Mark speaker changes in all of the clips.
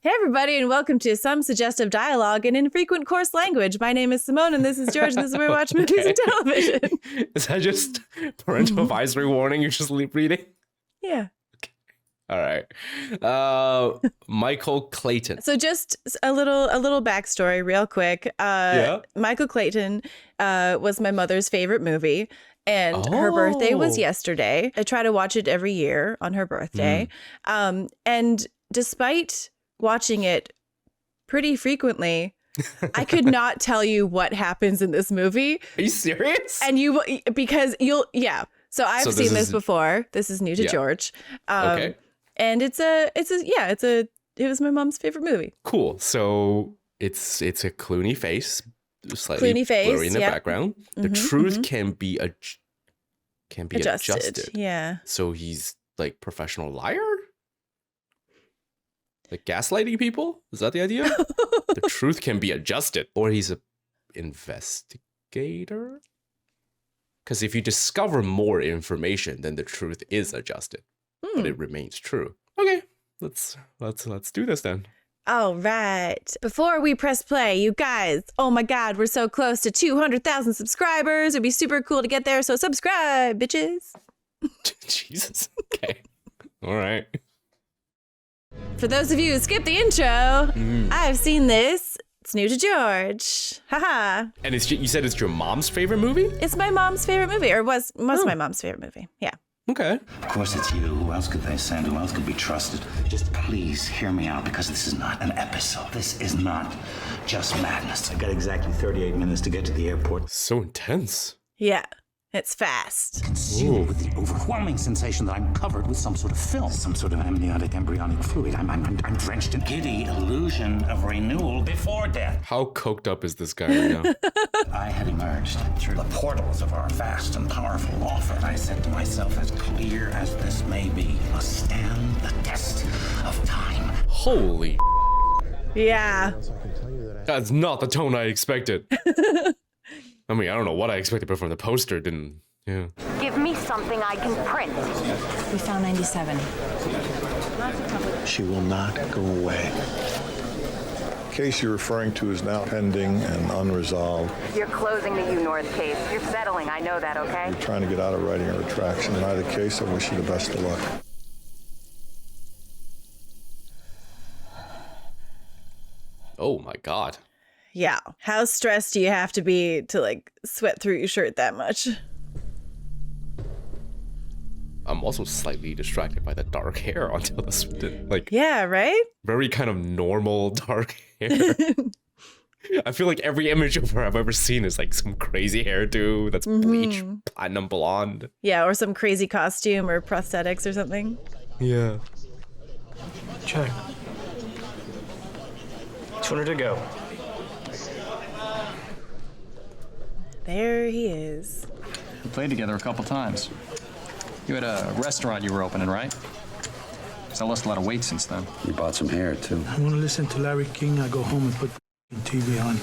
Speaker 1: Hey everybody, and welcome to Some Suggestive Dialogue in Infrequent Coarse Language. My name is Simone, and this is George, and this is where we watch movies and television.
Speaker 2: Is that just parental advisory warning? You're just reading?
Speaker 1: Yeah.
Speaker 2: Okay. All right. Michael Clayton.
Speaker 1: So just a little backstory real quick. Michael Clayton was my mother's favorite movie. And her birthday was yesterday. I try to watch it every year on her birthday. And despite watching it pretty frequently, I could not tell you what happens in this movie.
Speaker 2: Are you serious?
Speaker 1: And So I've seen this before. This is new to George.
Speaker 2: Okay.
Speaker 1: And it was my mom's favorite movie.
Speaker 2: Cool. So it's a Clooney face, slightly blurry in the background. The truth can be adjusted.
Speaker 1: Yeah.
Speaker 2: So he's like professional liar? Like gaslighting people? Is that the idea? The truth can be adjusted. Or he's an investigator? Because if you discover more information, then the truth is adjusted. But it remains true. Okay, let's do this then.
Speaker 1: All right. Before we press play, you guys, oh my God, we're so close to 200,000 subscribers. It'd be super cool to get there. So subscribe, bitches.
Speaker 2: Jesus. Okay. All right.
Speaker 1: For those of you who skipped the intro, I've seen this. It's new to George. Haha.
Speaker 2: And you said it's your mom's favorite movie?
Speaker 1: It's my mom's favorite movie, or was my mom's favorite movie. Yeah.
Speaker 2: Okay.
Speaker 3: Of course it's you. Who else could they send? Who else could be trusted? Just please hear me out, because this is not an episode. This is not just madness. I've got exactly 38 minutes to get to the airport.
Speaker 2: So intense.
Speaker 1: Yeah. It's fast.
Speaker 3: Consumed with the overwhelming sensation that I'm covered with some sort of film, some sort of amniotic embryonic fluid. I'm drenched in giddy illusion of renewal before death.
Speaker 2: How coked up is this guy right now?
Speaker 3: I had emerged through the portals of our vast and powerful offer. I said to myself, as clear as this may be, must stand the test of time.
Speaker 2: Holy.
Speaker 1: Yeah.
Speaker 2: That's not the tone I expected. I mean, I don't know what I expected, but from the poster, didn't. Yeah.
Speaker 4: Give me something I can print.
Speaker 5: We found 97.
Speaker 6: She will not go away. The case you're referring to is now pending and unresolved.
Speaker 4: You're closing the U North case. You're settling. I know that, okay?
Speaker 6: You're trying to get out of writing a retraction. In either case, I wish you the best of luck.
Speaker 2: Oh my God.
Speaker 1: Yeah. How stressed do you have to be to like sweat through your shirt that much?
Speaker 2: I'm also slightly distracted by the dark hair until this, like.
Speaker 1: Yeah, right?
Speaker 2: Very kind of normal dark hair. I feel like every image of her I've ever seen is like some crazy hairdo that's bleach, platinum blonde.
Speaker 1: Yeah, or some crazy costume or prosthetics or something.
Speaker 2: Yeah.
Speaker 7: Check. 200 to go.
Speaker 1: There he is.
Speaker 7: We played together a couple times. You had a restaurant you were opening, right? 'Cause I lost a lot of weight since then.
Speaker 3: You bought some hair, too.
Speaker 8: I want to listen to Larry King. I go home and put TV on.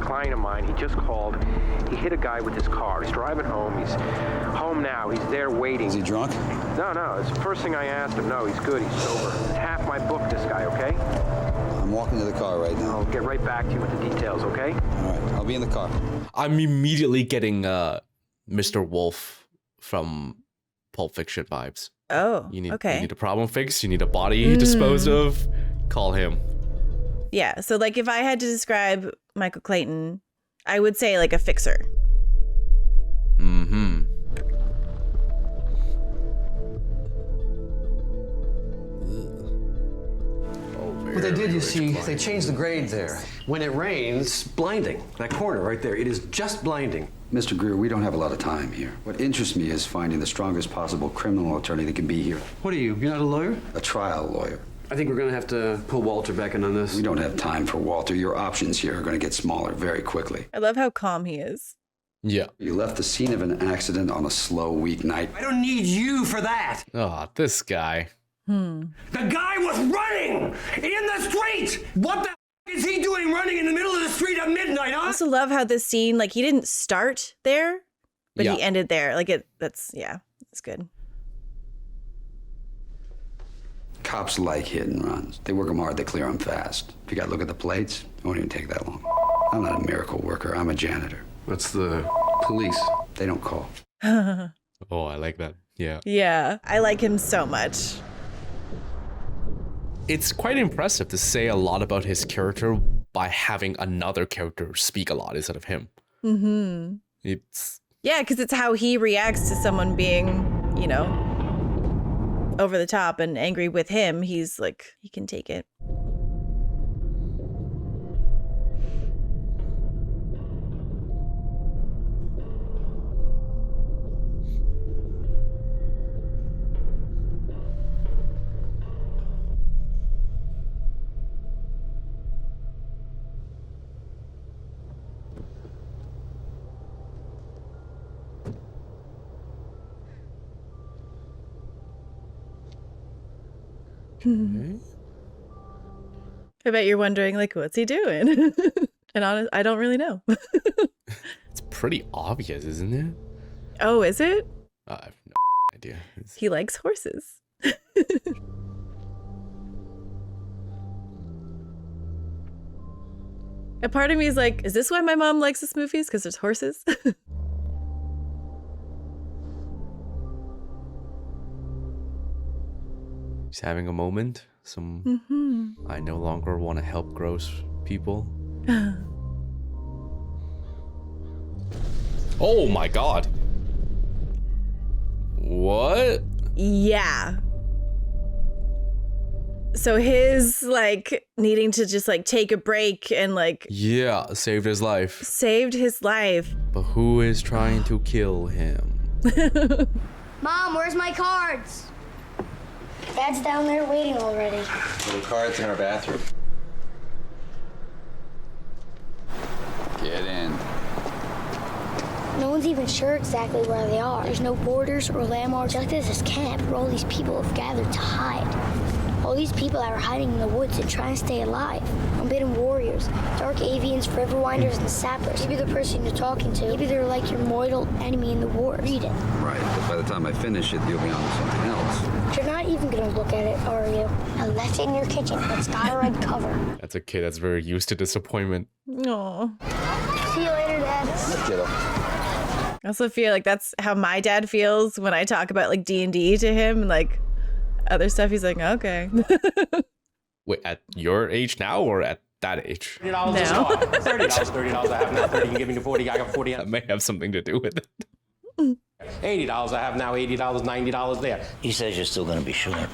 Speaker 9: Client of mine, he just called. He hit a guy with his car. He's driving home. He's home now. He's there waiting.
Speaker 3: Is he drunk?
Speaker 9: No. It's the first thing I asked him. No, he's good. He's sober. It's half my book, this guy, okay?
Speaker 3: I'm walking to the car right now.
Speaker 9: I'll get right back to you with the details, okay?
Speaker 3: All right, I'll be in the car.
Speaker 2: I'm immediately getting Mr. Wolf from Pulp Fiction vibes.
Speaker 1: Oh,
Speaker 2: You need
Speaker 1: okay.
Speaker 2: a problem fixed. You need a body disposed of. Call him.
Speaker 1: Yeah, so like if I had to describe Michael Clayton, I would say like a fixer.
Speaker 2: Mm-hmm.
Speaker 10: What they did, you see, they changed the grade there. When it rains, blinding. That corner right there, it is just blinding.
Speaker 11: Mr. Greer, we don't have a lot of time here. What interests me is finding the strongest possible criminal attorney that can be here.
Speaker 10: What are you? You're not a lawyer?
Speaker 11: A trial lawyer.
Speaker 10: I think we're going to have to pull Walter back in on this.
Speaker 11: We don't have time for Walter. Your options here are going to get smaller very quickly.
Speaker 1: I love how calm he is.
Speaker 2: Yeah.
Speaker 11: You left the scene of an accident on a slow weeknight.
Speaker 10: I don't need you for that.
Speaker 2: Oh, this guy.
Speaker 10: The guy was running in the street. What the is he doing came running in the middle of the street at midnight, huh?
Speaker 1: I also love how this scene, like, he didn't start there, but he ended there. Like, it's good.
Speaker 11: Cops like hit and runs. They work them hard, they clear them fast. If you got to look at the plates, it won't even take that long. I'm not a miracle worker, I'm a janitor.
Speaker 12: What's the police?
Speaker 11: They don't call.
Speaker 2: Oh, I like that. Yeah.
Speaker 1: Yeah, I like him so much.
Speaker 2: It's quite impressive to say a lot about his character by having another character speak a lot instead of him.
Speaker 1: Mm-hmm. Yeah, because it's how he reacts to someone being, over the top and angry with him. He's like, he can take it. I bet you're wondering, like, what's he doing? And I don't really know.
Speaker 2: It's pretty obvious, isn't it?
Speaker 1: Oh, is it?
Speaker 2: I have no idea.
Speaker 1: He likes horses. A part of me is like, is this why my mom likes this movie? Because there's horses?
Speaker 2: He's having a moment. I no longer want to help gross people. Oh my god. What?
Speaker 1: Yeah. So his, like, needing to just, like, take a break and, like...
Speaker 2: Yeah, saved his life.
Speaker 1: Saved his life.
Speaker 2: But who is trying to kill him?
Speaker 13: Mom, where's my cards? Dad's down there waiting already.
Speaker 10: The cards in our bathroom.
Speaker 11: Get in.
Speaker 13: No one's even sure exactly where they are. There's no borders or landmarks. Just like there's this camp where all these people have gathered to hide. All these people that are hiding in the woods and trying to stay alive. Unbidden warriors, dark avians, river winders, and sappers. Maybe the person you're talking to. Maybe they're like your mortal enemy in the war. Read it.
Speaker 11: Right, but by the time I finish it, you'll be on to something else.
Speaker 13: You're not even gonna look at it, are you? I left it in your kitchen. It's got a red cover.
Speaker 2: That's a kid that's very used to disappointment.
Speaker 1: Aw.
Speaker 13: See you later, Dad.
Speaker 11: Kiddo.
Speaker 1: I also feel like that's how my dad feels when I talk about, like, D&D to him and, like, other stuff. He's like, okay.
Speaker 2: Wait, at your age now or at that age?
Speaker 9: $30 now. $30 I have now. 30 can give me the 40. I got 40.
Speaker 2: That may have something to do with it.
Speaker 9: $80 I have now. $80, $90 there.
Speaker 3: He says you're still going to be short.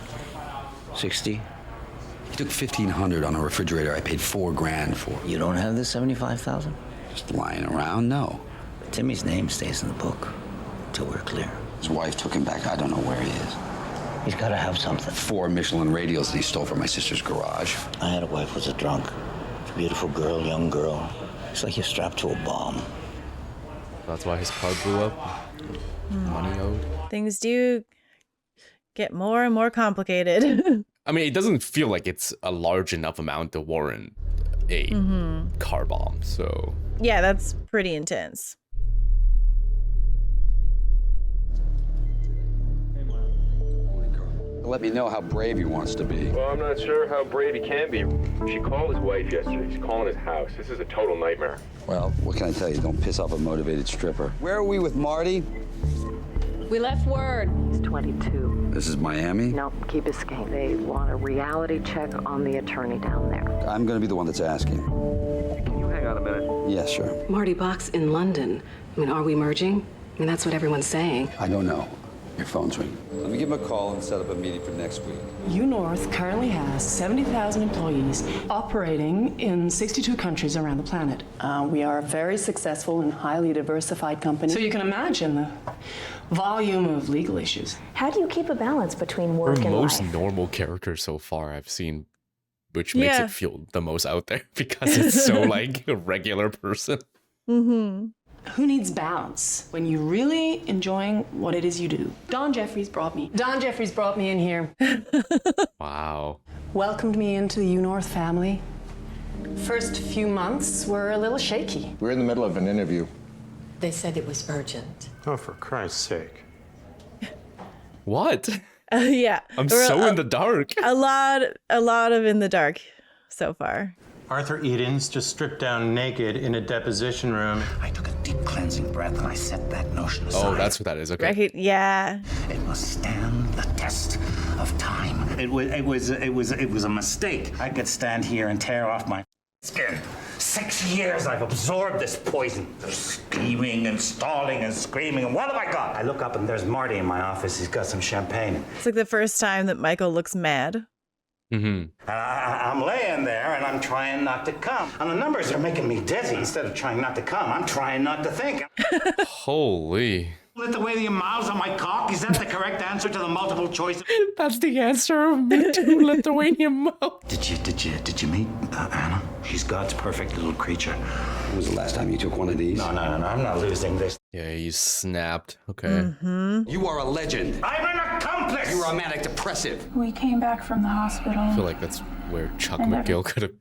Speaker 3: 60?
Speaker 11: He took $1,500 on a refrigerator I paid $4 grand for.
Speaker 3: You don't have the 75,000?
Speaker 11: Just lying around? No.
Speaker 3: Timmy's name stays in the book till we're clear.
Speaker 11: His wife took him back. I don't know where he is.
Speaker 3: He's got to have something.
Speaker 11: 4 Michelin radios that he stole from my sister's garage.
Speaker 3: I had a wife who was a drunk. A beautiful girl, young girl. It's like you're strapped to a bomb.
Speaker 2: That's why his car blew up. Money owed.
Speaker 1: Things do get more and more complicated.
Speaker 2: I mean, it doesn't feel like it's a large enough amount to warrant a car bomb, so...
Speaker 1: Yeah, that's pretty intense.
Speaker 11: Let me know how brave he wants to be.
Speaker 9: Well, I'm not sure how brave he can be. She called his wife yesterday. She's calling his house. This is a total nightmare.
Speaker 11: Well, what can I tell you? Don't piss off a motivated stripper. Where are we with Marty?
Speaker 4: We left word. He's 22.
Speaker 11: This is Miami?
Speaker 4: No, Key Biscayne. They want a reality check on the attorney down there.
Speaker 11: I'm going to be the one that's asking.
Speaker 9: Can you hang on a minute?
Speaker 11: Yes, sure.
Speaker 14: Marty Bach's in London. I mean, are we merging? I mean, that's what everyone's saying.
Speaker 11: I don't know. Your phone's ringing. Let me give him a call and set up a meeting for next week.
Speaker 15: U-North currently has 70,000 employees operating in 62 countries around the planet. We are a very successful and highly diversified company. So you can imagine the volume of legal issues.
Speaker 5: How do you keep a balance between work and life?
Speaker 2: Most normal character so far I've seen, which makes it feel the most out there because it's so like a regular person.
Speaker 1: Mm-hmm.
Speaker 15: Who needs balance when you're really enjoying what it is you do? Don Jeffries brought me in here.
Speaker 2: Wow.
Speaker 15: Welcomed me into the U-North family. First few months were a little shaky.
Speaker 6: We're in the middle of an interview.
Speaker 16: They said it was urgent.
Speaker 9: Oh, for Christ's sake.
Speaker 2: What?
Speaker 1: Yeah.
Speaker 2: I'm so in the dark.
Speaker 1: A lot of in the dark so far.
Speaker 9: Arthur Eden's just stripped down naked in a deposition room.
Speaker 3: I took a deep cleansing breath and I set that notion aside.
Speaker 2: Oh, that's what that is. Okay.
Speaker 1: Yeah.
Speaker 3: It must stand the test of time. It was a mistake. I could stand here and tear off my skin. 6 years I've absorbed this poison. There's scheming and stalling and screaming, and what have I got? I look up and there's Marty in my office. He's got some champagne.
Speaker 1: It's like the first time that Michael looks mad.
Speaker 3: And I'm laying there and I'm trying not to come. And the numbers are making me dizzy. Instead of trying not to come, I'm trying not to think.
Speaker 2: Holy.
Speaker 3: Let the way the miles on my cock, is that the correct answer to the multiple choice?
Speaker 2: That's the answer. Me too, Lithuanian mouth.
Speaker 3: Did you meet Anna? She's God's perfect little creature.
Speaker 11: When was the last time you took one of these?
Speaker 3: No, I'm not losing this.
Speaker 2: Yeah, you snapped. Okay.
Speaker 11: You are a legend.
Speaker 3: I'm an accomplice!
Speaker 11: You are a manic depressive.
Speaker 17: We came back from the hospital.
Speaker 2: I feel like that's where Chuck McGill could have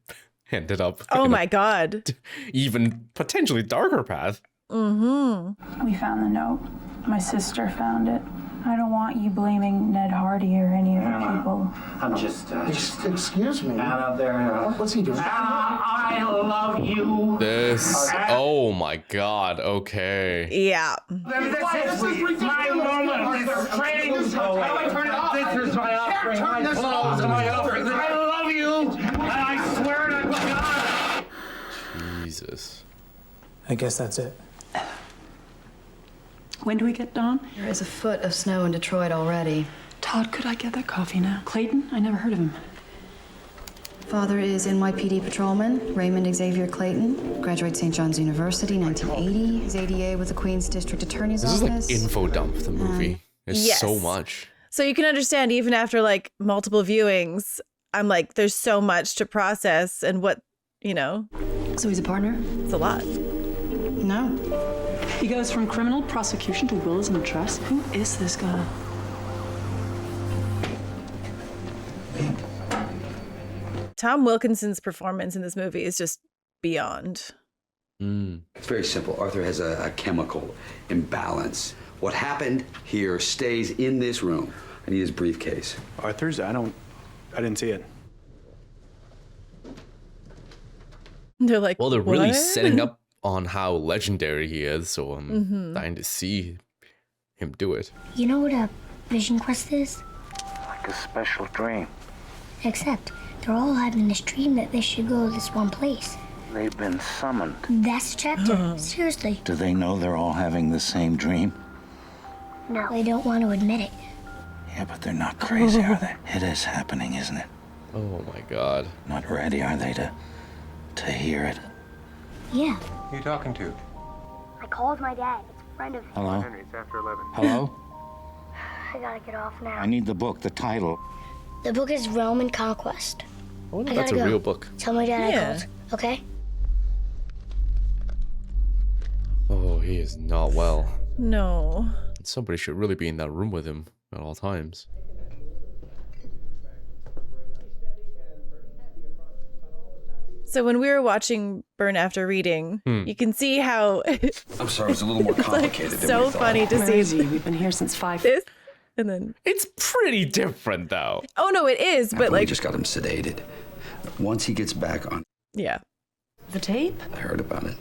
Speaker 2: ended up.
Speaker 1: Oh my God.
Speaker 2: Even potentially darker path.
Speaker 17: We found the note. My sister found it. I don't want you blaming Ned Hardy or any of the people.
Speaker 3: I'm just...
Speaker 8: Excuse me.
Speaker 3: Anna, there...
Speaker 8: What's he doing?
Speaker 3: Anna, I love you.
Speaker 2: This... Oh my God. Okay.
Speaker 1: Yeah.
Speaker 3: This is my moment. This train. How do I turn it off? This is my offering. My clothes and my offering. I love you. And I swear to God.
Speaker 2: Jesus.
Speaker 8: I guess that's it.
Speaker 15: When do we get Dawn?
Speaker 16: There is a foot of snow in Detroit already.
Speaker 15: Todd, could I get that coffee now? Clayton? I never heard of him.
Speaker 16: Father is NYPD patrolman, Raymond Xavier Clayton. Graduated St. John's University, 1980. His ADA with the Queens District Attorney's
Speaker 2: This
Speaker 16: Office.
Speaker 2: is like info dump, the movie. There's
Speaker 1: Yes.
Speaker 2: so much.
Speaker 1: So you can understand, even after like multiple viewings, I'm like, there's so much to process and what,
Speaker 16: So he's a partner?
Speaker 1: it's a lot.
Speaker 16: No.
Speaker 15: He goes from criminal prosecution to wills and trusts. Who is this guy?
Speaker 1: Tom Wilkinson's performance in this movie is just beyond.
Speaker 11: It's very simple. Arthur has a chemical imbalance. What happened here stays in this room. I need his briefcase.
Speaker 9: Arthur's? I didn't see it.
Speaker 1: They're like,
Speaker 2: Well, they're really
Speaker 1: "What?"
Speaker 2: setting up on how legendary he is, so I'm dying to see him do it.
Speaker 13: You know what a vision quest is?
Speaker 3: Like a special dream.
Speaker 13: Except they're all having this dream that they should go to this one place.
Speaker 3: They've been summoned.
Speaker 13: That's the chapter. Seriously.
Speaker 3: Do they know they're all having the same dream?
Speaker 13: No. They don't want to admit it.
Speaker 3: Yeah, but they're not crazy, are they? It is happening, isn't it?
Speaker 2: Oh my God.
Speaker 3: Not ready, are they, to hear it?
Speaker 13: Yeah.
Speaker 9: Who are you talking to?
Speaker 13: I called my dad. It's a friend of his.
Speaker 3: Hello?
Speaker 9: Henry, it's after 11.
Speaker 3: Hello?
Speaker 13: I gotta get off now.
Speaker 3: I need the book, the title.
Speaker 13: The book is Realm and Conquest.
Speaker 2: I wonder
Speaker 13: I
Speaker 2: if that's a
Speaker 13: gotta go.
Speaker 2: real book.
Speaker 13: Tell my dad I
Speaker 1: Yeah.
Speaker 13: called. Okay?
Speaker 2: Oh, he is not well.
Speaker 1: No.
Speaker 2: Somebody should really be in that room with him at all times.
Speaker 1: So when we were watching Burn After Reading, you can see how
Speaker 11: I'm sorry, it was a little more complicated than
Speaker 1: so
Speaker 11: we thought.
Speaker 1: funny to
Speaker 15: Where
Speaker 1: see
Speaker 15: is he? We've been here since 5.
Speaker 1: this, and then
Speaker 2: It's pretty different, though.
Speaker 1: oh no, it is, but
Speaker 11: We
Speaker 1: like
Speaker 11: just got him sedated. Once he gets back on,
Speaker 1: yeah,
Speaker 15: The tape?
Speaker 11: I heard about it.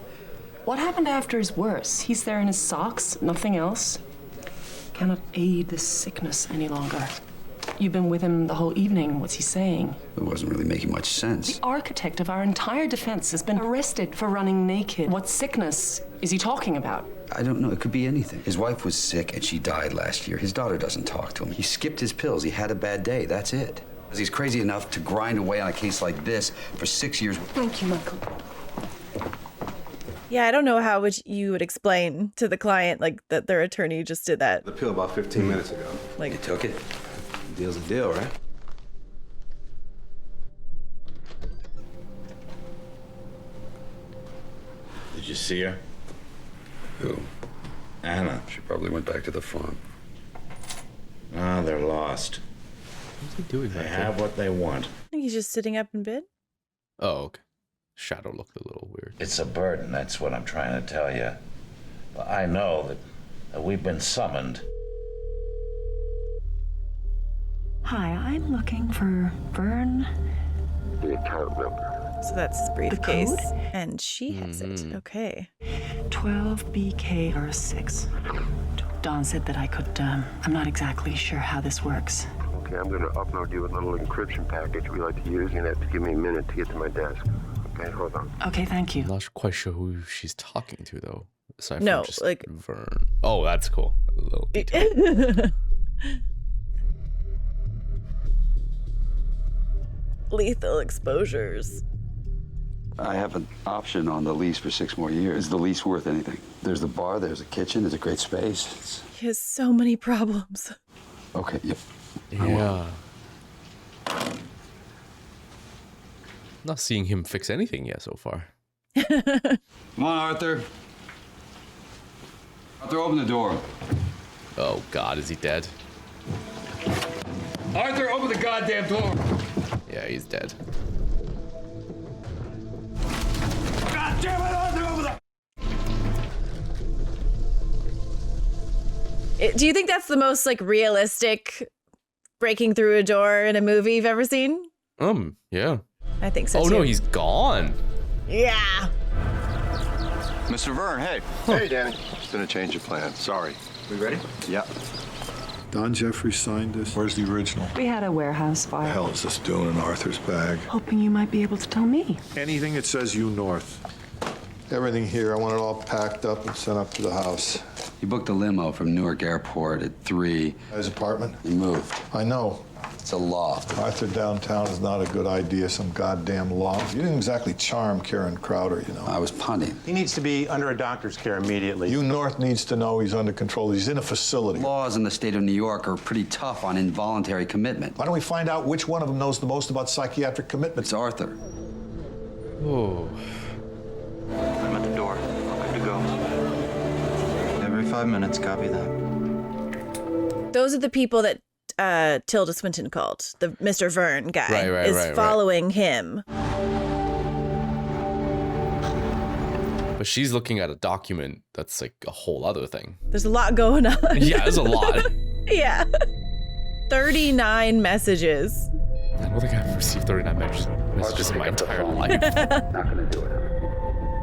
Speaker 15: What happened after is worse. He's there in his socks, nothing else. Cannot aid this sickness any longer. You've been with him the whole evening. What's he saying?
Speaker 11: It wasn't really making much sense.
Speaker 15: The architect of our entire defense has been arrested for running naked. What sickness is he talking about?
Speaker 11: I don't know. It could be anything. His wife was sick and she died last year. His daughter doesn't talk to him. He skipped his pills. He had a bad day. That's it. He's crazy enough to grind away on a case like this for 6 years.
Speaker 15: Thank you, Michael.
Speaker 1: yeah. I don't know how you would explain to the client like that their attorney just did that.
Speaker 12: The pill about 15 minutes ago.
Speaker 1: Like
Speaker 11: You took it?
Speaker 12: Deal's a deal, right?
Speaker 3: Did you see her?
Speaker 11: Who?
Speaker 3: Anna.
Speaker 11: She probably went back to the farm.
Speaker 3: Ah, they're lost.
Speaker 2: What's he doing
Speaker 3: They
Speaker 2: back
Speaker 3: have what they want.
Speaker 1: I think he's just sitting up in bed.
Speaker 2: Oh, okay. Shadow looked a little weird.
Speaker 3: It's a burden, that's what I'm trying to tell you. But I know that we've been summoned.
Speaker 18: Hi, I'm looking for Vern.
Speaker 9: The account number.
Speaker 1: So that's his briefcase. And she has it. Okay.
Speaker 15: 12BKR6. Don said that I could, I'm not exactly sure how this works.
Speaker 9: Okay, I'm going to upload you a little encryption package we like to use. You're going to have to give me a minute to get to my desk. Okay, hold on.
Speaker 15: Okay, thank you.
Speaker 2: I'm not quite sure who she's talking to, though. Aside
Speaker 1: no,
Speaker 2: from just
Speaker 1: like...
Speaker 2: Vern. Oh, that's cool. A little detail.
Speaker 1: Lethal exposures.
Speaker 11: I have an option on the lease for 6 more years. Is the lease worth anything? There's the bar, there's a kitchen, there's a great space.
Speaker 1: He has so many problems.
Speaker 11: Okay, yep.
Speaker 2: Yeah. Not seeing him fix anything yet so far.
Speaker 11: Come on, Arthur. Arthur, open the door.
Speaker 2: Oh, God, is he dead?
Speaker 11: Arthur, open the goddamn door.
Speaker 2: Yeah, he's dead.
Speaker 11: God damn it, Arthur, open the...
Speaker 1: Do you think that's the most like realistic breaking through a door in a movie you've ever seen?
Speaker 2: Yeah.
Speaker 1: I think so
Speaker 2: too.
Speaker 1: too.
Speaker 2: No, he's gone.
Speaker 1: Yeah.
Speaker 12: Mr. Vern, hey. Hey, Danny. Just gonna change your plan. Sorry.
Speaker 10: We ready?
Speaker 12: Yeah.
Speaker 6: Don Jeffries signed this. Where's the original?
Speaker 15: We had a warehouse fire.
Speaker 6: What the hell is this doing in Arthur's bag?
Speaker 15: Hoping you might be able to tell me.
Speaker 6: Anything that says you north. Everything here. I want it all packed up and sent up to the house.
Speaker 11: He booked a limo from Newark Airport at 3.
Speaker 6: His apartment?
Speaker 11: He moved.
Speaker 6: I know.
Speaker 11: It's a loft.
Speaker 6: Arthur downtown is not a good idea, some goddamn loft. You didn't exactly charm Karen Crowder, you know.
Speaker 11: I was punting.
Speaker 19: He needs to be under a doctor's care immediately.
Speaker 6: You North needs to know he's under control. He's in a facility.
Speaker 11: Laws in the state of New York are pretty tough on involuntary commitment.
Speaker 6: Why don't we find out which one of them knows the most about psychiatric commitment?
Speaker 11: It's Arthur.
Speaker 2: Oh.
Speaker 10: I'm at the door. Good to go. Every 5 minutes, copy that.
Speaker 1: Those are the people that Tilda Swinton called. The Mr. Vern guy
Speaker 2: right,
Speaker 1: following him.
Speaker 2: But she's looking at a document that's like a whole other thing.
Speaker 1: There's a lot going on.
Speaker 2: Yeah, there's a lot.
Speaker 1: Yeah. 39 messages.
Speaker 2: I don't think I've received 39 messages in my entire life.
Speaker 11: Not gonna do it.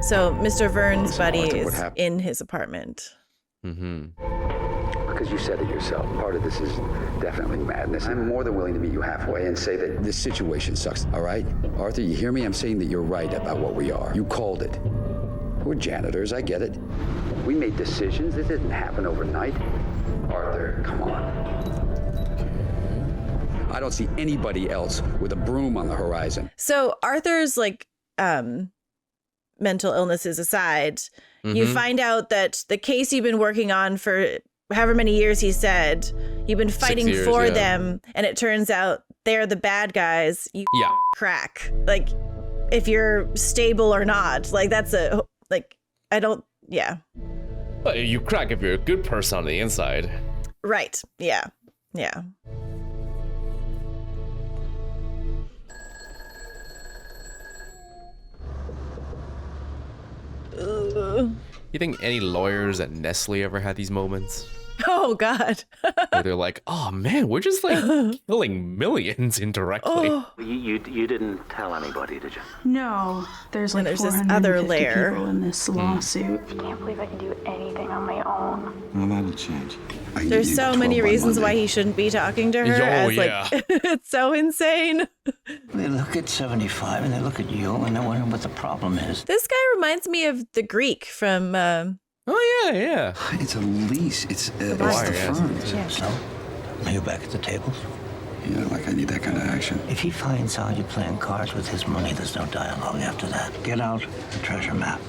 Speaker 1: So Mr. Vern's buddy is in his apartment.
Speaker 11: Because you said it yourself. Part of this is definitely madness. I'm more than willing to meet you halfway and say that this situation sucks, all right? Arthur, you hear me? I'm saying that you're right about what we are. You called it. We're janitors, I get it. We made decisions. It didn't happen overnight. Arthur, come on. I don't see anybody else with a broom on the horizon.
Speaker 1: So Arthur's like mental illnesses aside, you find out that the case you've been working on for however many years he said, you've been fighting for them, and it turns out they're the bad guys. You crack. Like, if you're stable or not. Like, that's a, like, I don't, yeah.
Speaker 2: But you crack if you're a good person on the inside.
Speaker 1: Right, yeah, yeah.
Speaker 2: You think any lawyers at Nestle ever had these moments?
Speaker 1: Oh, God.
Speaker 2: Where they're like, oh, man, we're just like killing millions indirectly.
Speaker 1: Oh.
Speaker 3: You didn't tell anybody, did you?
Speaker 17: No, there's like
Speaker 1: there's this other
Speaker 17: 450
Speaker 1: layer.
Speaker 17: people in this lawsuit.
Speaker 13: I can't believe I can do anything on my own.
Speaker 11: Well, that'll change.
Speaker 1: There's so many reasons why he shouldn't be talking to her. Like, it's so insane.
Speaker 20: They look at 75 and they look at you and they're wondering what the problem is.
Speaker 1: This guy reminds me of the Greek from...
Speaker 2: Oh, yeah.
Speaker 11: It's a lease. It's the firm.
Speaker 1: Yeah.
Speaker 20: So, are you back at the tables?
Speaker 11: Yeah, like I need that kind of action.
Speaker 20: If he finds out you're playing cards with his money, there's no dialogue after that. Get out the treasure map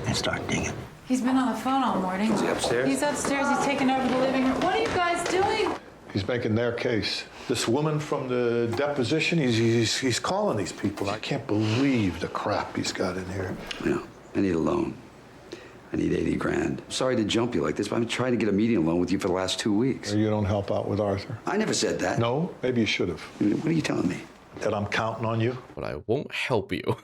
Speaker 20: and start digging.
Speaker 21: He's been on the phone all morning.
Speaker 11: Is he upstairs?
Speaker 21: He's upstairs. He's taking over the living room. What are you guys doing?
Speaker 6: He's making their case. This woman from the deposition, he's calling these people. I can't believe the crap he's got in here.
Speaker 11: Yeah, I need a loan. I need 80 grand. Sorry to jump you like this, but I've been trying to get a meeting loan with you for the last 2 weeks.
Speaker 6: You don't help out with Arthur?
Speaker 11: I never said that.
Speaker 6: No, maybe you should have.
Speaker 11: What are you telling me?
Speaker 6: That I'm counting on you?
Speaker 2: But I won't help you.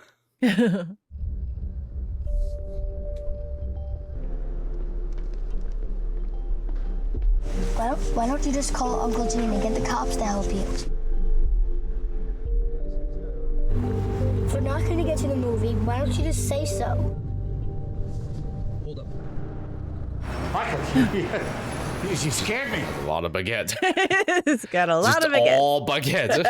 Speaker 13: Why don't you just call Uncle Gene and get the cops to help you? If we're not going to get to the movie, why don't you just say so?
Speaker 3: Hold up. Michael, you scared me.
Speaker 2: A lot of baguette.
Speaker 1: It's got a lot of baguette.
Speaker 2: All baguette.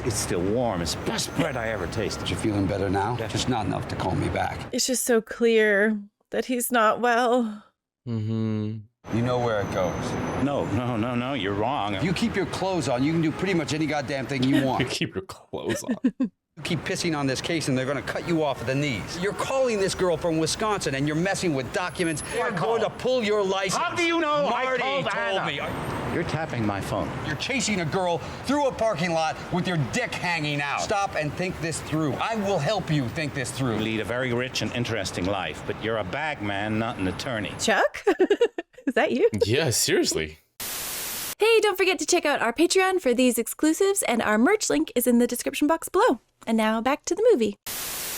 Speaker 3: It's still warm. It's the best bread I ever tasted.
Speaker 11: You feeling better now? Just not enough to call me back.
Speaker 1: It's just so clear that he's not well.
Speaker 2: Mm-hmm.
Speaker 11: You know where it goes.
Speaker 3: No, you're wrong.
Speaker 11: If you keep your clothes on, you can do pretty much any goddamn thing you want.
Speaker 2: You keep your clothes on.
Speaker 11: You keep pissing on this case and they're gonna cut you off at the knees. You're calling this girl from Wisconsin and you're messing with documents. You're going to pull your license.
Speaker 3: How do you know
Speaker 11: Marty
Speaker 3: I told
Speaker 11: told
Speaker 3: Anna?
Speaker 11: me.
Speaker 3: You're tapping my phone.
Speaker 11: You're chasing a girl through a parking lot with your dick hanging out. Stop and think this through. I will help you think this through.
Speaker 3: You lead a very rich and interesting life, but you're a bag man, not an attorney.
Speaker 1: Chuck? Is that you?
Speaker 2: Yeah, seriously.
Speaker 1: Hey, don't forget to check out our Patreon for these exclusives, and our merch link is in the description box below. And now back to the movie.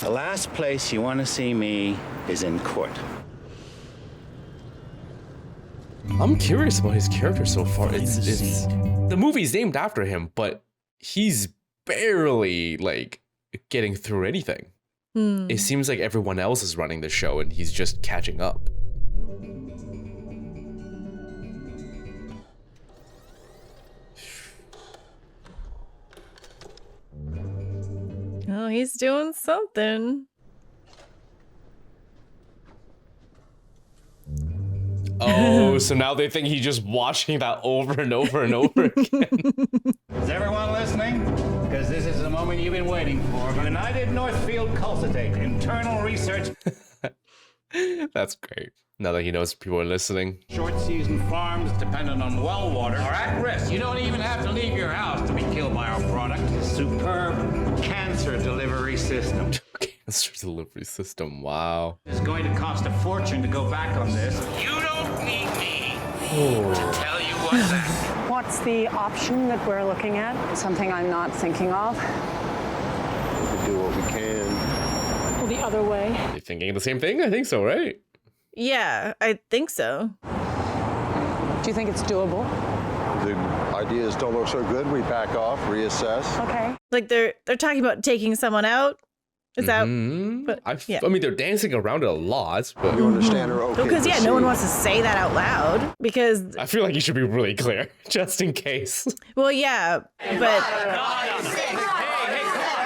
Speaker 3: The last place you want to see me is in court.
Speaker 2: I'm curious about his character so far. It's the movie's named after him, but he's barely like getting through anything. It seems like everyone else is running the show and he's just catching up.
Speaker 1: Oh, he's doing something.
Speaker 2: Oh, so now they think he's just watching that over and over and over again.
Speaker 3: Is everyone listening? Because this is the moment you've been waiting for. United Northfield Cultivate, internal research.
Speaker 2: That's great. Now that he knows people are listening.
Speaker 3: Short season farms dependent on well water are at risk. You don't even have to leave your house to be killed by our product. Superb cancer delivery system.
Speaker 2: Cancer delivery system, wow.
Speaker 3: It's going to cost a fortune to go back on this. You don't need me to tell you what's that.
Speaker 7: What's the option that we're looking at? Something I'm not thinking of.
Speaker 9: We can do what we can.
Speaker 7: Well, the other way.
Speaker 2: Are you thinking the same thing? I think so, right?
Speaker 1: Yeah, I think so.
Speaker 7: Do you think it's doable?
Speaker 9: The ideas don't look so good. We back off, reassess.
Speaker 7: Okay.
Speaker 1: Like they're talking about taking someone out. Is that? But yeah.
Speaker 2: I mean, they're dancing around it a lot, but
Speaker 9: You understand her okay?
Speaker 1: Because yeah, no one wants to say that out loud because
Speaker 2: I feel like you should be really clear, just in case.
Speaker 1: well, yeah, but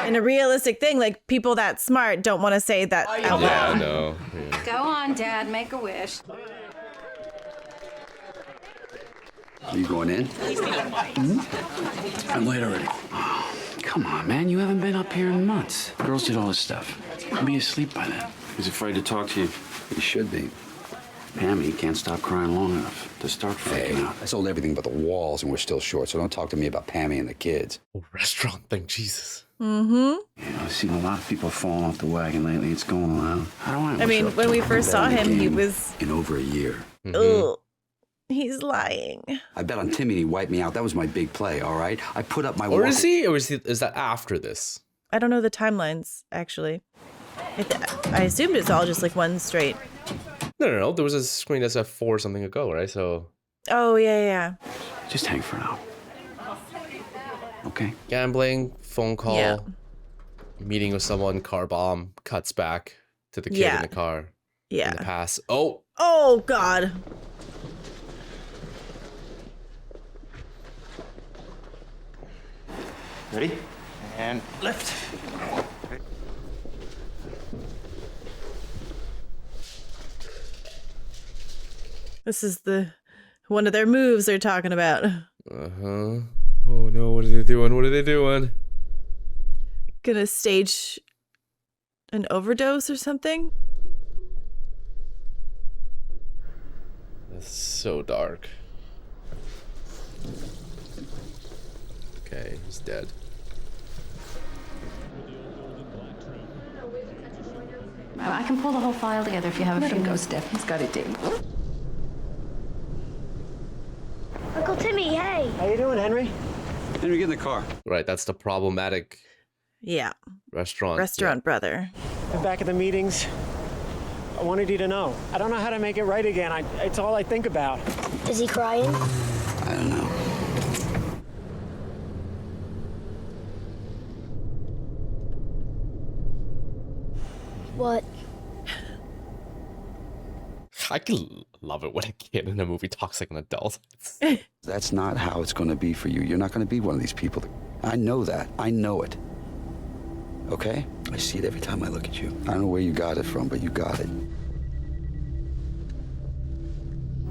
Speaker 1: in a realistic thing, like people that smart don't want to say that out loud.
Speaker 2: Yeah, no. Yeah.
Speaker 21: Go on, Dad, make a wish.
Speaker 11: Are you going in? I'm late already. Oh, come on, man. You haven't been up here in months. Girls did all this stuff. I'll be asleep by then. He's afraid to talk to you. He should be. Pammy can't stop crying long enough to start freaking out. I sold everything but the walls and we're still short, so don't talk to me about Pammy and the kids.
Speaker 2: Oh, restaurant thing, Jesus.
Speaker 1: Mm-hmm.
Speaker 11: Yeah, I've seen a lot of people falling off the wagon lately. It's going around.
Speaker 1: I mean, when we first saw him, he was
Speaker 11: in over a year.
Speaker 1: ugh. He's lying.
Speaker 11: I bet on Timmy and he wiped me out. That was my big play, all right? I put up my
Speaker 2: Or is he? Or is that after this?
Speaker 1: I don't know the timelines, actually. I assumed it's all just like one straight.
Speaker 2: No. There was a screen SF4 or something ago, right? So.
Speaker 1: Oh, yeah.
Speaker 11: Just hang for now. Okay.
Speaker 2: Gambling, phone call, meeting with someone, car bomb, cuts back to the kid in the car.
Speaker 1: Yeah.
Speaker 2: In the past. Oh.
Speaker 1: Oh, God.
Speaker 3: Ready? And lift.
Speaker 1: This is one of their moves they're talking about.
Speaker 2: Uh-huh. Oh no, what are they doing? What are they doing?
Speaker 1: Gonna stage an overdose or something?
Speaker 2: That's so dark. Okay, he's dead.
Speaker 22: I can pull the whole file together if you have a few.
Speaker 14: Let him go, Steph. He's got a date.
Speaker 13: Uncle Timmy, hey.
Speaker 10: How you doing, Henry?
Speaker 11: Henry, get in the car.
Speaker 2: Right, that's the problematic
Speaker 1: Yeah.
Speaker 2: Restaurant
Speaker 1: brother.
Speaker 4: I'm back at the meetings. I wanted you to know. I don't know how to make it right again. It's all I think about.
Speaker 13: Is he crying?
Speaker 11: I don't know.
Speaker 13: What?
Speaker 2: I can love it when a kid in a movie talks like an adult.
Speaker 11: That's not how it's going to be for you. You're not going to be one of these people. I know that. I know it. Okay? I see it every time I look at you. I don't know where you got it from, but you got it.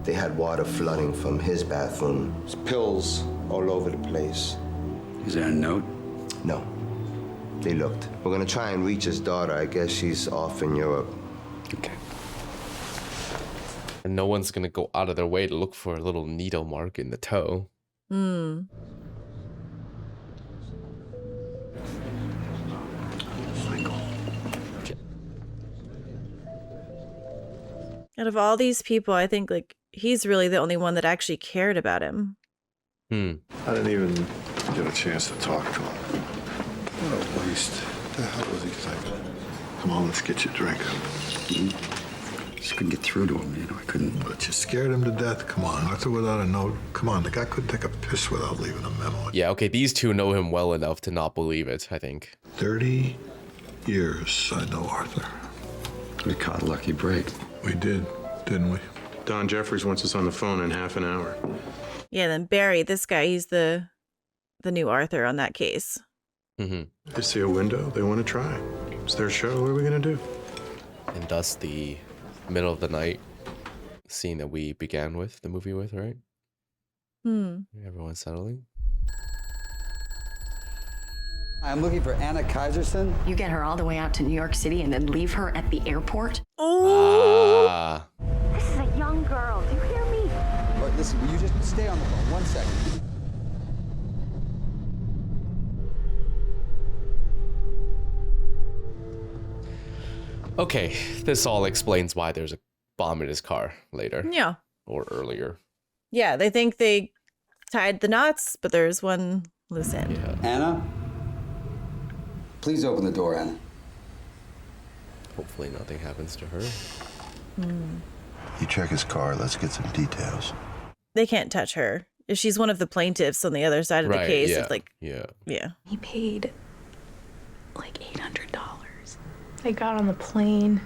Speaker 5: They had water flooding from his bathroom. There's pills all over the place.
Speaker 11: Is there a note?
Speaker 5: No. They looked. We're gonna try and reach his daughter. I guess she's off in Europe.
Speaker 11: Okay.
Speaker 2: And no one's gonna go out of their way to look for a little needle mark in the toe.
Speaker 1: Hmm. Out of all these people, I think like he's really the only one that actually cared about him.
Speaker 6: I didn't even get a chance to talk to him. What a waste. What the hell was he thinking? Come on, let's get you a drink.
Speaker 11: Just couldn't get through to him, you know. I couldn't.
Speaker 6: But you scared him to death. Come on, Arthur, without a note. Come on, the guy couldn't take a piss without leaving a memo.
Speaker 2: Yeah, okay, these two know him well enough to not believe it, I think.
Speaker 6: 30 years I know Arthur.
Speaker 11: We caught a lucky break.
Speaker 6: We did, didn't we?
Speaker 19: Don Jeffries wants us on the phone in half an hour.
Speaker 1: Yeah, then Barry, this guy, he's the new Arthur on that case.
Speaker 19: They see a window, they want to try. It's their show, what are we going to do?
Speaker 2: And thus the middle of the night scene that we began with, the movie with, right? Everyone's settling.
Speaker 11: I'm looking for Anna Kaiserson.
Speaker 22: You get her all the way out to New York City and then leave her at the airport?
Speaker 2: Ah.
Speaker 22: This is a young girl. Do you hear me?
Speaker 11: All right, listen, will you just stay on the phone 1 second?
Speaker 2: Okay, this all explains why there's a bomb in his car later.
Speaker 1: Yeah.
Speaker 2: Or earlier.
Speaker 1: Yeah, they think they tied the knots, but there's one loose end.
Speaker 2: Yeah.
Speaker 11: Anna? Please open the door, Anna.
Speaker 2: Hopefully nothing happens to her.
Speaker 5: You check his car. Let's get some details.
Speaker 1: They can't touch her. If she's one of the plaintiffs on the other side of the case, it's like, yeah.
Speaker 17: He paid like $800. They got on the plane.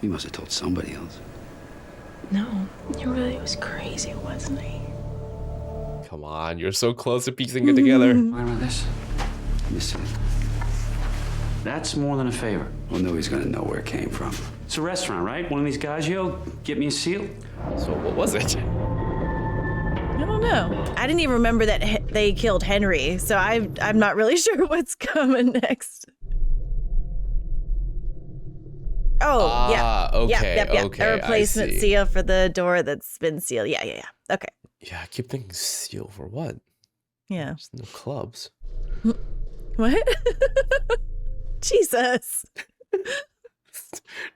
Speaker 11: He must have told somebody else.
Speaker 17: No, he really was crazy, wasn't he?
Speaker 2: Come on, you're so close to piecing it together.
Speaker 10: Remember this?
Speaker 11: Let me see.
Speaker 10: That's more than a favor.
Speaker 11: Well, nobody's gonna know where it came from.
Speaker 10: It's a restaurant, right? One of these guys, get me a seal.
Speaker 2: So what was it?
Speaker 1: I don't know. I didn't even remember that they killed Henry, so I'm not really sure what's coming next. Oh, yeah.
Speaker 2: Okay,
Speaker 1: Yep.
Speaker 2: okay,
Speaker 1: A replacement
Speaker 2: I see.
Speaker 1: seal for the door that's been sealed. Yeah. Okay.
Speaker 2: Yeah, I keep thinking seal for what?
Speaker 1: Yeah.
Speaker 2: There's no clubs.
Speaker 1: What? Jesus.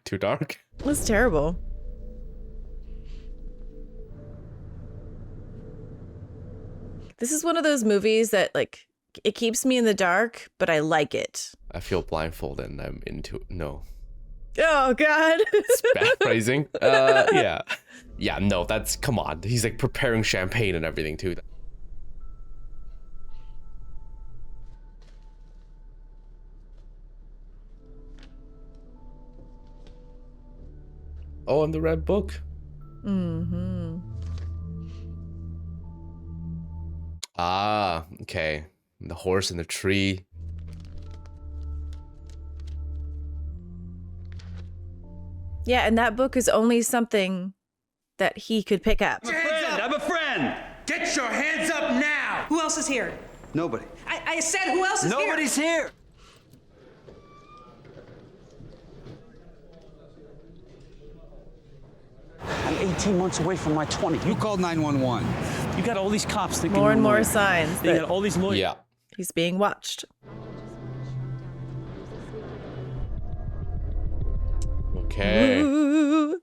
Speaker 2: Too dark?
Speaker 1: That's terrible. This is one of those movies that, like, it keeps me in the dark, but I like it.
Speaker 2: I feel blindfolded and I'm into no.
Speaker 1: Oh, God.
Speaker 2: It's bad phrasing. Yeah. Yeah, no, that's, come on. He's like preparing champagne and everything too. Oh, and the red book. Ah, okay. The horse in the tree.
Speaker 1: Yeah, and that book is only something that he could pick up.
Speaker 10: I'm a friend.
Speaker 3: Get your hands up now!
Speaker 23: Who else is here?
Speaker 11: Nobody.
Speaker 23: I said who else is here?
Speaker 11: Nobody's here.
Speaker 10: I'm 18 months away from my 20.
Speaker 11: You called 911.
Speaker 10: You got all these cops thinking
Speaker 1: More and
Speaker 10: you're a
Speaker 1: more
Speaker 10: lawyer.
Speaker 1: signs
Speaker 10: You
Speaker 1: that
Speaker 10: got all these lawyers.
Speaker 2: Yeah.
Speaker 1: he's being watched.
Speaker 2: Okay.
Speaker 1: Ooh.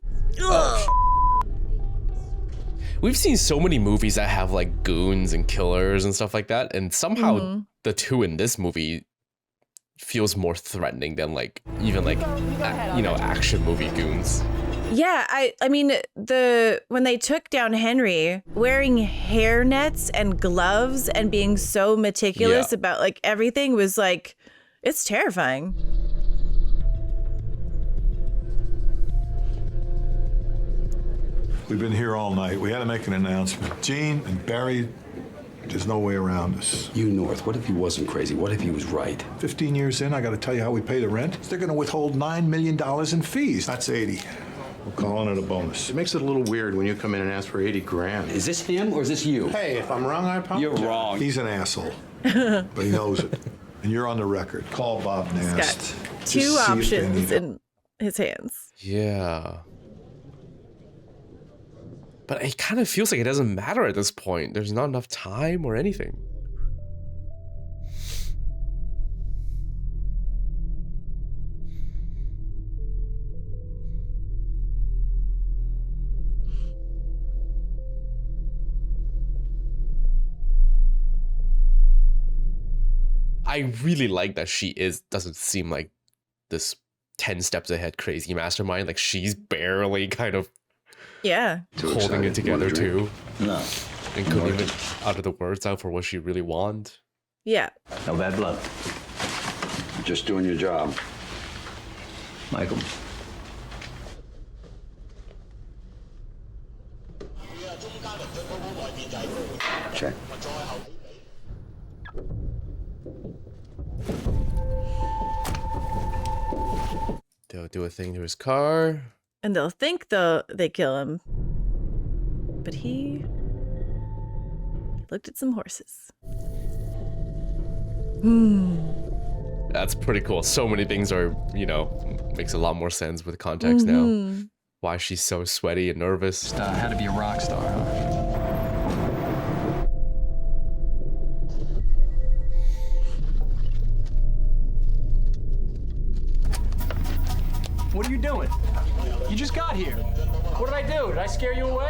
Speaker 2: We've seen so many movies that have like goons and killers and stuff like that, and somehow the two in this movie feels more threatening than like even like action movie goons.
Speaker 1: Yeah, I mean when they took down Henry, wearing hair nets and gloves and being so meticulous about like everything was like, it's terrifying.
Speaker 6: We've been here all night. We had to make an announcement. Gene and Barry, there's no way around this.
Speaker 11: You North, what if he wasn't crazy? What if he was right?
Speaker 6: 15 years in, I got to tell you how we pay the rent. They're going to withhold $9 million in fees. That's 80. We're calling it a bonus.
Speaker 12: It makes it a little weird when you come in and ask for 80 grand.
Speaker 11: Is this him or is this you?
Speaker 12: Hey, if I'm wrong, I apologize.
Speaker 11: You're wrong.
Speaker 6: He's an asshole, but he knows it. And you're on the record. Call Bob Nast.
Speaker 1: Two options in his hands.
Speaker 2: Yeah. But it kind of feels like it doesn't matter at this point. There's not enough time or anything. I really like that she doesn't seem like this 10 steps ahead crazy mastermind. Like she's barely kind of holding it together too.
Speaker 20: No.
Speaker 2: And couldn't even utter the words out for what she really wants.
Speaker 1: Yeah.
Speaker 20: No bad blood.
Speaker 11: You're just doing your job.
Speaker 20: Michael.
Speaker 11: Check.
Speaker 2: They'll do a thing to his car.
Speaker 1: And they'll think they kill him. But he looked at some horses.
Speaker 2: That's pretty cool. So many things are, makes a lot more sense with context now. Why she's so sweaty and nervous.
Speaker 10: Had to be a rock star, huh?
Speaker 4: What are you doing? You just got here. What did I do? Did I scare you away?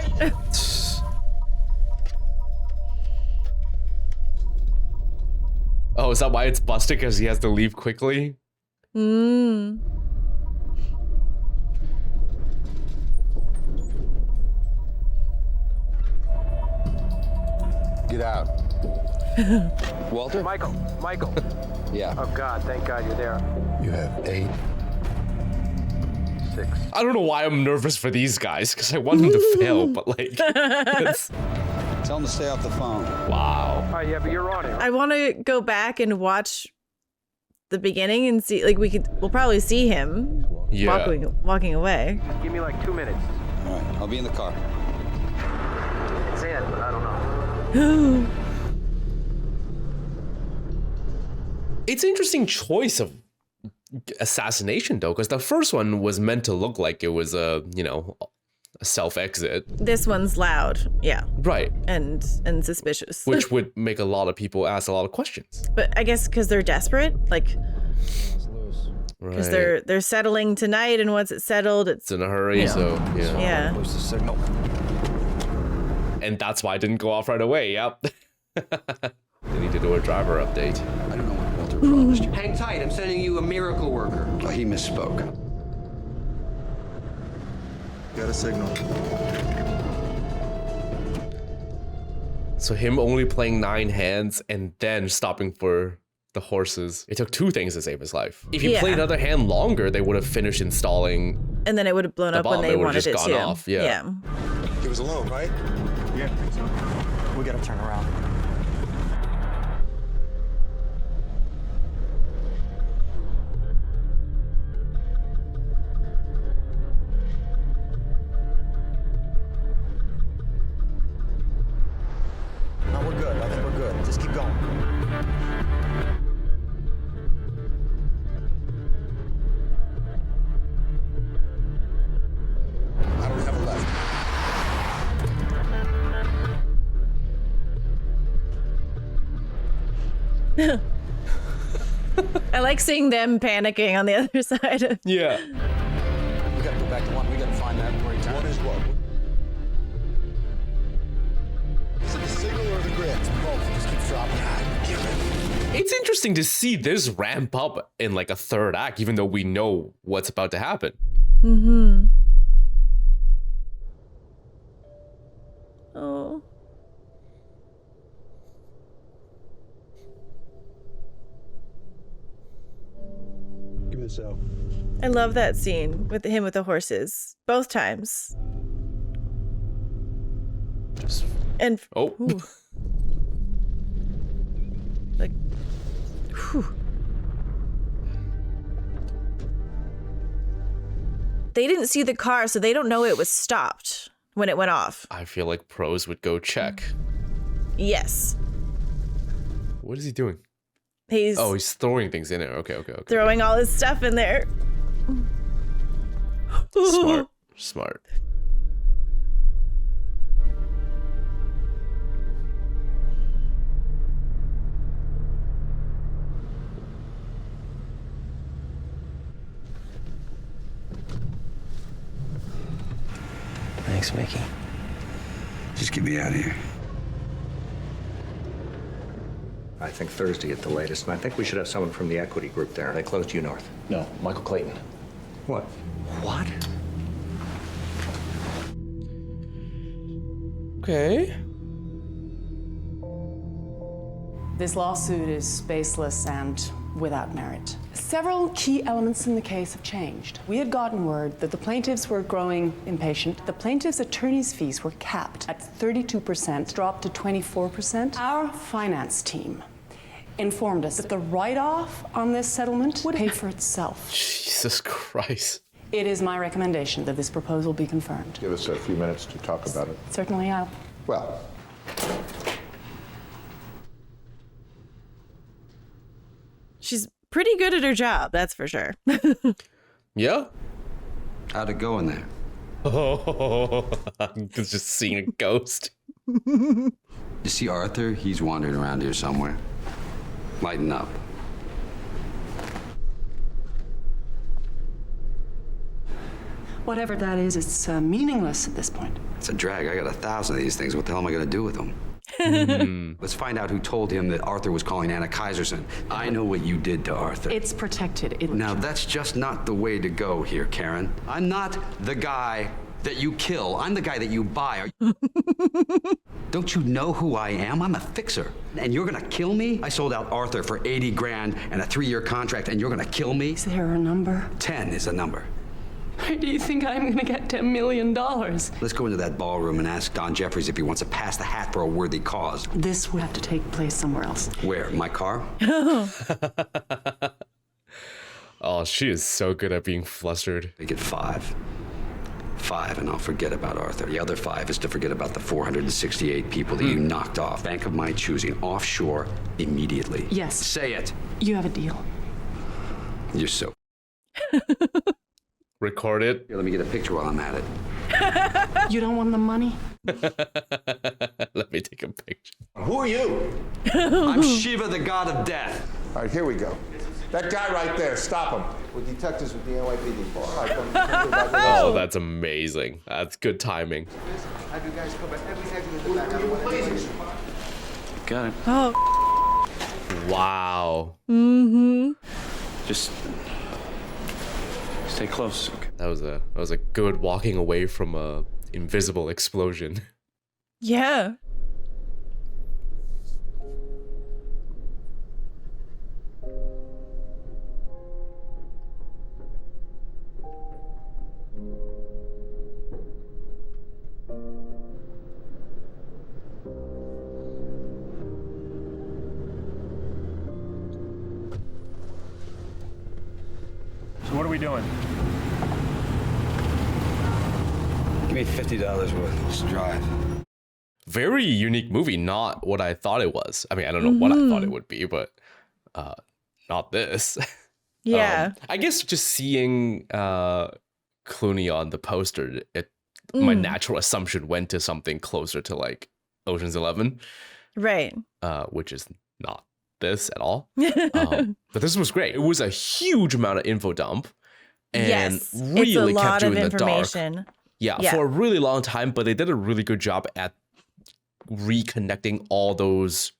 Speaker 2: Oh, is that why it's busted? Because he has to leave quickly?
Speaker 11: Get out. Walter?
Speaker 10: Michael.
Speaker 11: Yeah.
Speaker 10: Oh, God, thank God you're there.
Speaker 6: You have 8.
Speaker 10: 6.
Speaker 2: I don't know why I'm nervous for these guys, because I want them to fail, but like...
Speaker 11: Tell them to stay off the phone.
Speaker 2: Wow.
Speaker 10: Oh, yeah, but you're on it.
Speaker 1: I want to go back and watch the beginning and see, like, we'll probably see him walking away.
Speaker 10: Give me like 2 minutes.
Speaker 11: All right, I'll be in the car.
Speaker 10: It's in, but I don't know.
Speaker 2: It's an interesting choice of assassination, though, because the first one was meant to look like it was a self-exit.
Speaker 1: This one's loud, yeah.
Speaker 2: Right.
Speaker 1: And suspicious.
Speaker 2: Which would make a lot of people ask a lot of questions.
Speaker 1: But I guess because they're desperate, like, because they're settling tonight, and once it's settled, it's
Speaker 2: in a hurry, so
Speaker 1: yeah.
Speaker 10: Lose the signal.
Speaker 2: And that's why I didn't go off right away. Yep. They need to do a driver update.
Speaker 11: I don't know what Walter promised you.
Speaker 10: Hang tight, I'm sending you a miracle worker.
Speaker 11: Oh, he misspoke.
Speaker 6: Got a signal.
Speaker 2: So him only playing 9 hands and then stopping for the horses. It took 2 things to save his life. If he played another hand longer, they would have finished installing.
Speaker 1: And then it would have blown up when they wanted it to.
Speaker 2: Off. Yeah.
Speaker 6: He was alone, right?
Speaker 4: Yeah, I think so. We gotta turn around.
Speaker 20: No, we're good. I think we're good. Just keep going.
Speaker 6: I don't have a left.
Speaker 1: I like seeing them panicking on the other side.
Speaker 2: Yeah.
Speaker 20: We gotta go back to 1. We gotta find that where he turned.
Speaker 6: 1 is what? Is it the signal or the grid?
Speaker 20: Both. Just keep dropping.
Speaker 6: Give it.
Speaker 2: It's interesting to see this ramp up in like a third act, even though we know what's about to happen.
Speaker 1: Mm-hmm. Oh.
Speaker 6: Give me the cell.
Speaker 1: I love that scene with him with the horses. Both times. And ooh. Like, whew. They didn't see the car, so they don't know it was stopped when it went off.
Speaker 2: I feel like pros would go check.
Speaker 1: Yes.
Speaker 2: What is he doing?
Speaker 1: He's
Speaker 2: throwing things in there. Okay.
Speaker 1: throwing all his stuff in there.
Speaker 2: Smart.
Speaker 20: Thanks, Mickey.
Speaker 11: Just get me out of here.
Speaker 8: I think Thursday at the latest, and I think we should have someone from the equity group there. They closed due north.
Speaker 16: No, Michael Clayton.
Speaker 8: What? What?
Speaker 2: Okay.
Speaker 15: This lawsuit is baseless and without merit. Several key elements in the case have changed. We had gotten word that the plaintiffs were growing impatient. The plaintiffs' attorneys' fees were capped at 32%, dropped to 24%. Our finance team informed us that the write-off on this settlement would pay for itself.
Speaker 2: Jesus Christ.
Speaker 15: It is my recommendation that this proposal be confirmed.
Speaker 6: Give us a few minutes to talk about it.
Speaker 15: Certainly, I'll.
Speaker 6: Well,
Speaker 1: She's pretty good at her job, that's for sure.
Speaker 2: Yeah?
Speaker 11: How'd it go in there?
Speaker 2: Oh, I'm just seeing a ghost.
Speaker 11: You see Arthur? He's wandering around here somewhere. Lighten up.
Speaker 15: Whatever that is, it's meaningless at this point.
Speaker 11: It's a drag. I got 1,000 of these things. What the hell am I going to do with them? Let's find out who told him that Arthur was calling Anna Kaiserson. I know what you did to Arthur.
Speaker 15: It's protected.
Speaker 11: Now, that's just not the way to go here, Karen. I'm not the guy that you kill. I'm the guy that you buy. Don't you know who I am? I'm a fixer. And you're gonna kill me? I sold out Arthur for 80 grand and a 3-year contract, and you're gonna kill me?
Speaker 15: Is there a number?
Speaker 11: 10 is a number.
Speaker 15: Where do you think I'm gonna get $10 million?
Speaker 11: Let's go into that ballroom and ask Don Jeffries if he wants to pass the hat for a worthy cause.
Speaker 15: This would have to take place somewhere else.
Speaker 11: Where? My car?
Speaker 2: Oh, she is so good at being flustered.
Speaker 11: Make it 5. 5, and I'll forget about Arthur. The other 5 is to forget about the 468 people that you knocked off. Bank of my choosing, offshore, immediately.
Speaker 15: Yes.
Speaker 11: Say it.
Speaker 15: You have a deal.
Speaker 11: You're so...
Speaker 2: Record it.
Speaker 11: Here, let me get a picture while I'm at it.
Speaker 15: You don't want the money?
Speaker 2: Let me take a picture.
Speaker 6: who are you?
Speaker 11: I'm Shiva, the god of death.
Speaker 6: All right, here we go. That guy right there, stop him. We're detectives with the NYPD. All right, come back.
Speaker 2: Oh, that's amazing. That's good timing.
Speaker 6: Have you guys come back? Please.
Speaker 16: Got it.
Speaker 1: Oh.
Speaker 2: Wow.
Speaker 1: Mm-hmm.
Speaker 16: Just stay close. Okay.
Speaker 2: That was a good walking away from a invisible explosion.
Speaker 1: Yeah.
Speaker 18: So what are we doing?
Speaker 11: Give me $50 worth. Let's drive.
Speaker 2: Very unique movie, not what I thought it was. I mean, I don't know what I thought it would be, but not this.
Speaker 1: Yeah.
Speaker 2: I guess just seeing Clooney on the poster, my natural assumption went to something closer to like Ocean's 11.
Speaker 1: Right.
Speaker 2: Which is not this at all. But this was great. It was a huge amount of info dump and really kept you in the dark. Yeah, for a really long time, but they did a really good job at reconnecting all those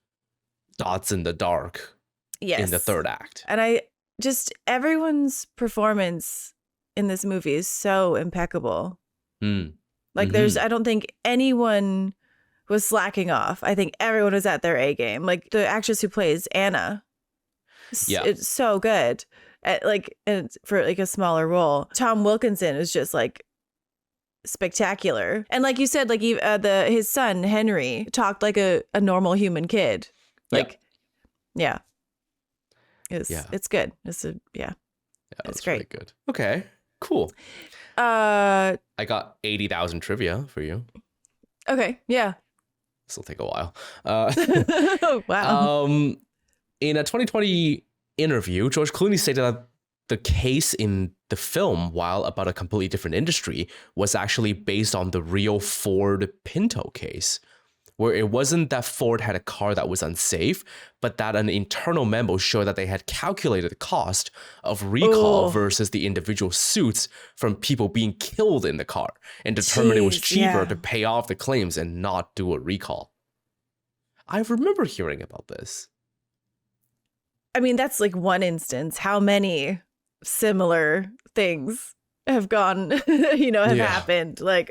Speaker 2: dots in the dark in the third act.
Speaker 1: And everyone's performance in this movie is so impeccable. Like I don't think anyone was slacking off. I think everyone was at their A game. Like the actress who plays Anna, it's so good. And for like a smaller role, Tom Wilkinson is just like spectacular. And like you said, like his son Henry talked like a normal human kid. Like, it's good. It's great.
Speaker 2: Really good. Okay, cool.
Speaker 1: I
Speaker 2: got 80,000 trivia for you.
Speaker 1: Okay, yeah.
Speaker 2: This will take a while.
Speaker 1: Wow.
Speaker 2: In a 2020 interview, George Clooney stated that the case in the film, while about a completely different industry, was actually based on the real Ford Pinto case, where it wasn't that Ford had a car that was unsafe, but that an internal memo showed that they had calculated the cost of recall versus the individual suits from people being killed in the car and determined it was cheaper to pay off the claims and not do a recall. I remember hearing about this.
Speaker 1: I mean, that's like one instance. How many similar things have gone, happened? Like,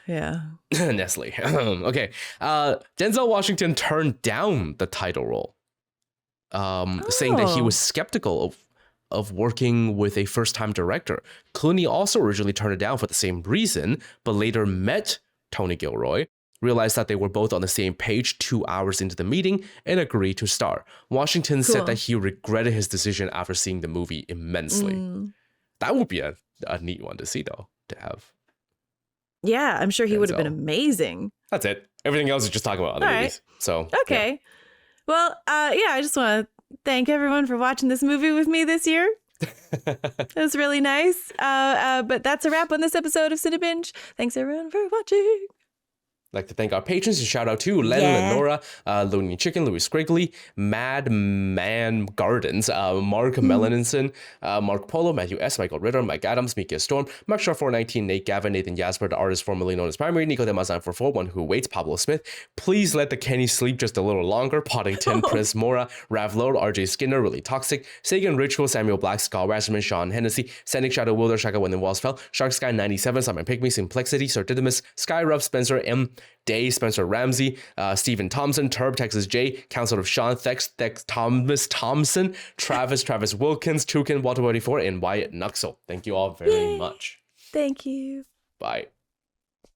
Speaker 1: yeah.
Speaker 2: Nestle. Okay. Denzel Washington turned down the title role, saying that he was skeptical of working with a first-time director. Clooney also originally turned it down for the same reason, but later met Tony Gilroy, realized that they were both on the same page 2 hours into the meeting, and agreed to star. Washington said that he regretted his decision after seeing the movie immensely. That would be a neat one to see, though, to have.
Speaker 1: Yeah, I'm sure he would have been amazing.
Speaker 2: That's it. Everything else is just talking about other movies. So
Speaker 1: okay. Well, I just want to thank everyone for watching this movie with me this year. It was really nice. But that's a wrap on this episode of Cinebinge. Thanks everyone for watching.
Speaker 2: I'd like to thank our patrons and shout out to Len, Lenora, Looney Chicken, Louis Squigley, Madman Gardens, Mark Melaninson, Mark Polo, Matthew S., Michael Ritter, Mike Adams, Mika Storm, Mark Shaw 419, Nate Gavin, Nathan Jasper, the artist formerly known as Primary, Nico Demas 944, One Who Waits, Pablo Smith. Please let the Kenny sleep just a little longer. Poddington, Chris Mora, Rav Lord, RJ Skinner, Really Toxic, Sagan Ritual, Samuel Black, Scott Wasserman, Sean Hennessy, Sending Shadow Wilder, Shaka When the Walls Fell, Shark Sky 97, Simon Pygmy, Simplexity, Sir Didymus, Sky Ruff, Spencer M. Day, Spencer Ramsey, Stephen Thompson, Turb, Texas J, Council of Sean, Thex, Thomas Thompson, Travis Wilkins, Toucan, Walter 84, and Wyatt Nuxel. Thank you all very much.
Speaker 1: Thank you.
Speaker 2: Bye.